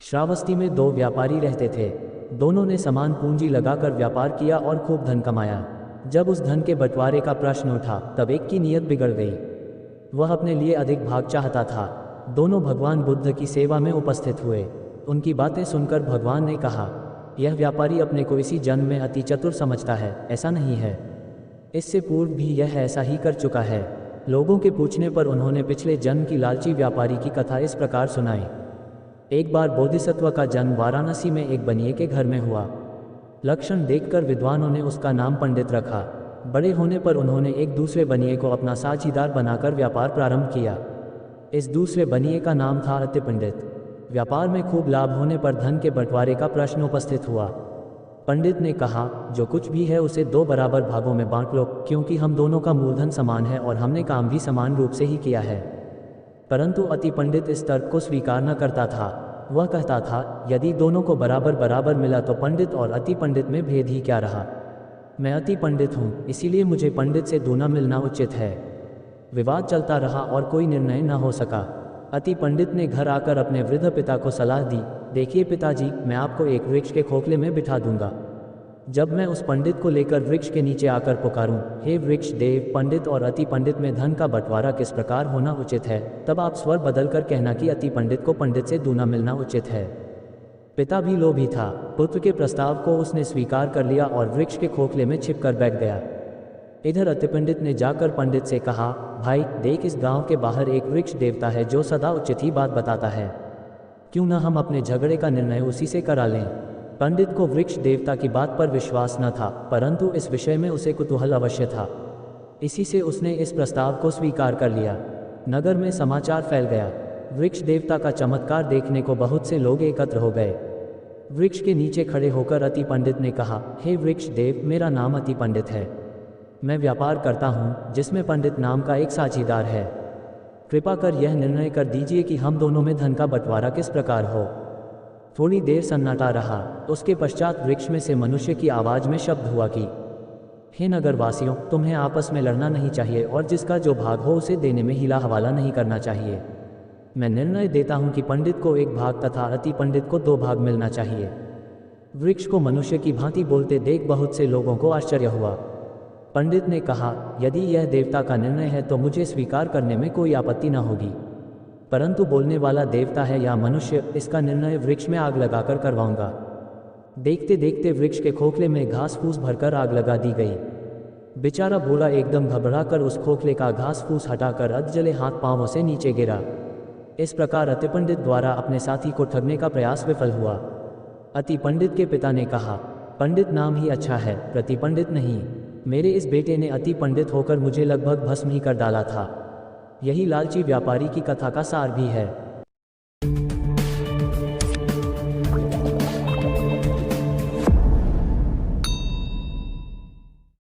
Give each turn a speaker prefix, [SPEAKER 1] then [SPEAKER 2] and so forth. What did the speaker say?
[SPEAKER 1] श्रावस्ती में दो व्यापारी रहते थे। दोनों ने समान पूंजी लगाकर व्यापार किया और खूब धन कमाया। जब उस धन के बंटवारे का प्रश्न उठा तब एक की नीयत बिगड़ गई। वह अपने लिए अधिक भाग चाहता था। दोनों भगवान बुद्ध की सेवा में उपस्थित हुए। उनकी बातें सुनकर भगवान ने कहा, यह व्यापारी अपने को इसी जन्म में अति चतुर समझता है, ऐसा नहीं है। इससे पूर्व भी यह ऐसा ही कर चुका है। लोगों के पूछने पर उन्होंने पिछले जन्म की लालची व्यापारी की कथा इस प्रकार सुनाई। एक बार बोधिसत्व का जन्म वाराणसी में एक बनिए के घर में हुआ। लक्षण देखकर विद्वानों ने उसका नाम पंडित रखा। बड़े होने पर उन्होंने एक दूसरे बनिए को अपना साझीदार बनाकर व्यापार प्रारंभ किया। इस दूसरे बनिए का नाम था अति पंडित। व्यापार में खूब लाभ होने पर धन के बंटवारे का प्रश्न उपस्थित हुआ। पंडित ने कहा, जो कुछ भी है उसे 2 बराबर भागों में बांट लो, क्योंकि हम दोनों का मूलधन समान है और हमने काम भी समान रूप से ही किया है। परंतु अति पंडित इस तर्क को स्वीकार न करता था। वह कहता था, यदि दोनों को बराबर बराबर मिला तो पंडित और अति पंडित में भेद ही क्या रहा। मैं अति पंडित हूँ, इसीलिए मुझे पंडित से दूना मिलना उचित है। विवाद चलता रहा और कोई निर्णय न हो सका। अति पंडित ने घर आकर अपने वृद्ध पिता को सलाह दी, देखिए पिताजी, मैं आपको एक वृक्ष के खोखले में बिठा दूंगा। जब मैं उस पंडित को लेकर वृक्ष के नीचे आकर पुकारूं, हे वृक्ष देव, पंडित और अति पंडित में धन का बंटवारा किस प्रकार होना उचित है, तब आप स्वर बदलकर कहना कि अति पंडित को पंडित से दूना मिलना उचित है। पिता भी लोभी था। पुत्र के प्रस्ताव को उसने स्वीकार कर लिया और वृक्ष के खोखले में छिपकर बैठ गया। इधर अति पंडित ने जाकर पंडित से कहा, भाई देख, इस गांव के बाहर एक वृक्ष देवता है जो सदा उचित ही बात बताता है। क्यों न हम अपने झगड़े का निर्णय उसी से करा लें। पंडित को वृक्ष देवता की बात पर विश्वास न था, परंतु इस विषय में उसे कुतूहल अवश्य था। इसी से उसने इस प्रस्ताव को स्वीकार कर लिया। नगर में समाचार फैल गया। वृक्ष देवता का चमत्कार देखने को बहुत से लोग एकत्र हो गए। वृक्ष के नीचे खड़े होकर अति पंडित ने कहा, हे वृक्ष देव, मेरा नाम अति पंडित है। मैं व्यापार करता हूँ जिसमें पंडित नाम का एक साझीदार है। कृपा कर यह निर्णय कर दीजिए कि हम दोनों में धन का बंटवारा किस प्रकार हो। थोड़ी देर सन्नाटा रहा। उसके पश्चात वृक्ष में से मनुष्य की आवाज़ में शब्द हुआ कि, हे नगरवासियों, तुम्हें आपस में लड़ना नहीं चाहिए और जिसका जो भाग हो उसे देने में हिला हवाला नहीं करना चाहिए। मैं निर्णय देता हूँ कि पंडित को 1 भाग तथा अति पंडित को 2 भाग मिलना चाहिए। वृक्ष को मनुष्य की भांति बोलते देख बहुत से लोगों को आश्चर्य हुआ। पंडित ने कहा, यदि यह देवता का निर्णय है तो मुझे स्वीकार करने में कोई आपत्ति न होगी, परंतु बोलने वाला देवता है या मनुष्य, इसका निर्णय वृक्ष में आग लगाकर करवाऊंगा। देखते देखते वृक्ष के खोखले में घास फूस भरकर आग लगा दी गई। बेचारा बूढ़ा एकदम घबराकर उस खोखले का घास फूस हटाकर अधजले हाथ पांवों से नीचे गिरा। इस प्रकार अति पंडित द्वारा अपने साथी को ठगने का प्रयास विफल हुआ। अति पंडित के पिता ने कहा, पंडित नाम ही अच्छा है, प्रति पंडित नहीं। मेरे इस बेटे ने अति पंडित होकर मुझे लगभग भस्म ही कर डाला था। यही लालची व्यापारी की कथा का सार भी है।